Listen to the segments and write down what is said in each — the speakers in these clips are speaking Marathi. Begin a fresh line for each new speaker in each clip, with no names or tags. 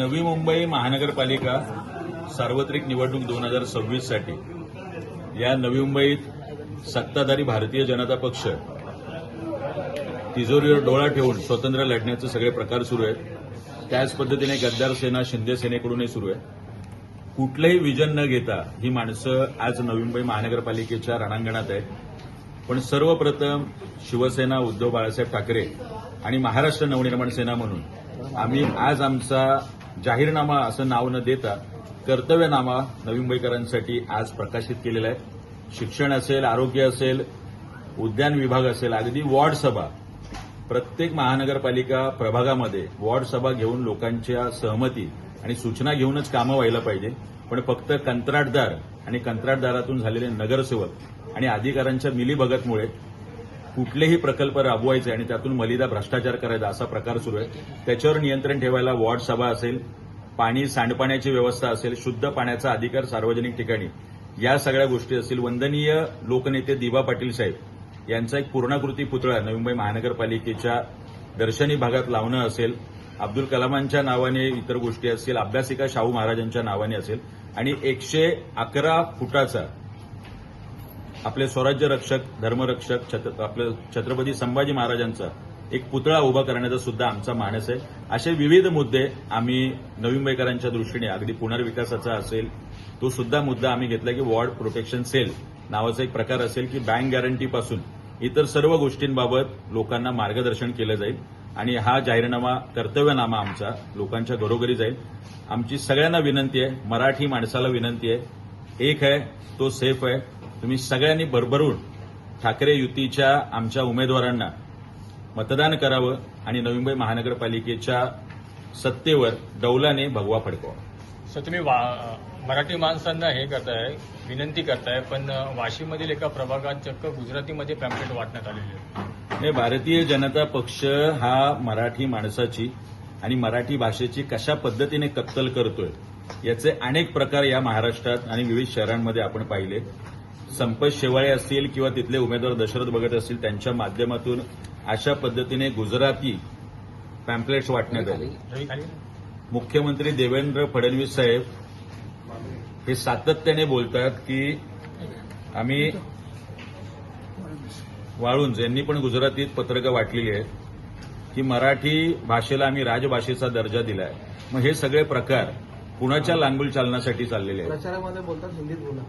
नवी मुंबई महानगरपालिका सार्वत्रिक निवडणूक 2026 साठी या नवी मुंबईत सत्ताधारी भारतीय जनता पक्ष तिजोरीवर डोळा ठेवून स्वतंत्र लढण्याचे सगळे प्रकार सुरू आहेत। त्याच पद्धतीने गद्दार सेना शिंदे सेनेकडूनही सुरू आहे। कुठलंही विजन न घेता ही माणसं आज नवी मुंबई महानगरपालिकेच्या रणांगणात आहेत। पण सर्वप्रथम शिवसेना उद्धव बाळासाहेब ठाकरे आणि महाराष्ट्र नवनिर्माण सेना म्हणून आम्ही आज आमचा जाहीरनामा असं नाव न देता कर्तव्यनामा नवी मुंबईकरांसाठी आज प्रकाशित केलेला आहे। शिक्षण असेल, आरोग्य असेल, उद्यान विभाग असेल, अगदी वॉर्ड सभा प्रत्येक महानगरपालिका प्रभागामध्ये वॉर्ड सभा घेऊन लोकांच्या सहमती आणि सूचना घेऊनच कामं व्हायला पाहिजे। पण फक्त कंत्राटदार आणि कंत्राटदारातून झालेले नगरसेवक आणि अधिकाऱ्यांच्या मिलीभगतमुळे कुठलेही प्रकल्प राबवायचे आणि त्यातून मलिदा भ्रष्टाचार करायचा असा प्रकार सुरू आहे। त्याच्यावर नियंत्रण ठेवायला वॉर्ड सभा असेल, पाणी सांडपाण्याची व्यवस्था असेल, शुद्ध पाण्याचा अधिकार सार्वजनिक ठिकाणी, या सगळ्या गोष्टी असतील। वंदनीय लोकनेते दिबा पाटील साहेब यांचा एक पूर्णाकृती पुतळा नवी मुंबई महानगरपालिकेच्या दर्शनी भागात लावणं असेल, अब्दुल कलामांच्या नावाने इतर गोष्टी असतील, अभ्यासिका शाहू महाराजांच्या नावाने असेल आणि 111 फुटाचा आपले स्वराज्य रक्षक, धर्मरक्षक आपले छत्रपती संभाजी महाराजांचा एक पुतळा उभा करण्याचा सुद्धा आमचा मानस आहे। असे विविध मुद्दे आम्ही नवी मुंबईकरांच्या दृष्टीने, अगदी पुनर्विकासाचा असेल तो सुद्धा मुद्दा आम्ही घेतला की वॉर्ड प्रोटेक्शन सेल नावाचा एक प्रकार असेल की बँक गॅरंटीपासून इतर सर्व गोष्टींबाबत लोकांना मार्गदर्शन केलं जाईल आणि हा जाहीरनामा, कर्तव्यनामा आमचा लोकांच्या घरोघरी जाईल। आमची सगळ्यांना विनंती आहे, मराठी माणसाला विनंती आहे, एक आहे तो सेफ आहे। तुम्ही सगळ्यांनी भरभरून ठाकरे युतीच्या आमच्या उमेदवारांना मतदान करावं आणि नवी मुंबई महानगरपालिकेच्या सत्तेवर डौलाने भगवा फडकवावा।
सर, तुम्ही मराठी माणसांना हे करताय, विनंती करताय, पण वाशीमधील एका प्रभागात चक्क गुजरातीमध्ये पॅम्पलेट वाटण्यात आलेले आहे।
भारतीय जनता पक्ष हा मराठी माणसाची आणि मराठी भाषेची कशा पद्धतीने कत्तल करतोय याचे अनेक प्रकार या महाराष्ट्रात आणि विविध शहरांमध्ये आपण पाहिले। संपत शेवाळे असतील किंवा तिथले उमेदवार दशरथ भगत असतील, त्यांच्या माध्यमातून अशा पद्धतीने गुजराती पॅम्पलेट्स वाटण्यात आले। मुख्यमंत्री देवेंद्र फडणवीस साहेब हे सातत्याने बोलतात की आम्ही, वाळुंज यांनी पण गुजरातीत पत्रकं वाटलेली आहेत की मराठी भाषेला आम्ही राजभाषेचा दर्जा दिलाय। मग हे सगळे प्रकार कुणाच्या लांगुल चालण्यासाठी चाललेले आहेत?
प्रचारामध्ये बोलतात हिंदीत बोला,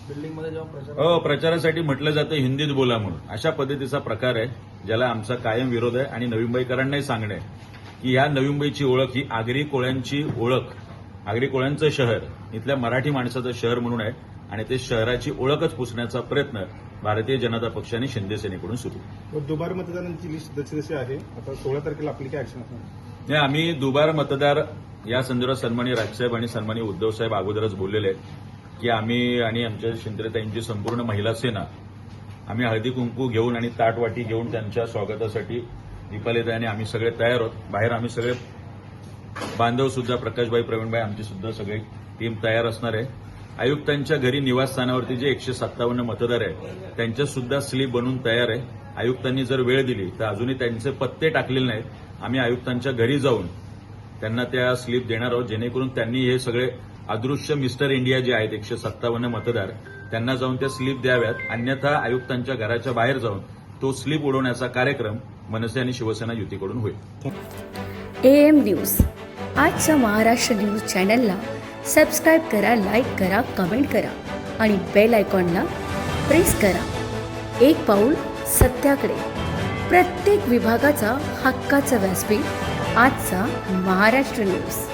बिल्डिंगमध्ये जेव्हा
प्रचारासाठी म्हटलं जातं हिंदीत बोला म्हणून। अशा पद्धतीचा प्रकार आहे ज्याला आमचा कायम विरोध आहे आणि नवी मुंबईकरांनाही सांगणं आहे की या नवी मुंबईची ओळख ही आगरी कोळ्यांची ओळख, आगरी कोळ्यांचं शहर, इथल्या मराठी माणसाचं शहर म्हणून आहे आणि ते शहराची ओळखच पुसण्याचा प्रयत्न भारतीय जनता पक्ष आणि शिंदे सेनेकडून सुरू।
दुबार मतदारांची लिस्ट जशी आहे, आता 16 तारखेला आपली काय ऍक्शन असणार?
आम्ही दुबार मतदार या संदर्भात सन्माननीय राजसाहेब आणि सन्माननीय उद्धव साहेब अगोदरच बोललेले आहेत की आम्ही आणि आमच्या शिंदेताईंची संपूर्ण महिला सेना आम्ही हळदी कुंकू घेऊन आणि ताटवाटी घेऊन त्यांच्या स्वागतासाठी दीपालीताई आणि आम्ही सगळे तयार आहोत। बाहेर आम्ही सगळे बांधव सुद्धा, प्रकाशभाई, प्रवीणभाई, आमची सुद्धा सगळी टीम तयार असणार आहे। आयुक्तांच्या घरी निवासस्थानावरती जे 157 मतदार आहेत त्यांच्या सुद्धा स्लीप बनवून तयार आहे। आयुक्तांनी जर वेळ दिली तर अजूनही त्यांचे पत्ते टाकलेले नाहीत, आम्ही आयुक्तांच्या घरी जाऊन त्यांना त्या स्लीप देणार आहोत जेणेकरून त्यांनी हे सगळे अदृश्य मिस्टर इंडिया जे आहेत 157 मतदार त्यांना जाऊन त्या स्लीप द्याव्यात, अन्यथा आयुक्तांच्या घराच्या बाहेर जाऊन तो स्लीप उडवण्याचा कार्यक्रम मनसे आणि शिवसेना युतीकडून होईल।
AM न्यूज आजच्या महाराष्ट्र न्यूज चॅनलला सबस्क्राईब करा, लाईक करा, कमेंट करा आणि बेल आयकॉनला प्रेस करा। एक पाऊल सत्याकडे, प्रत्येक विभागाचा हक्काचा व्यासपीठ आजचा महाराष्ट्र न्यूज।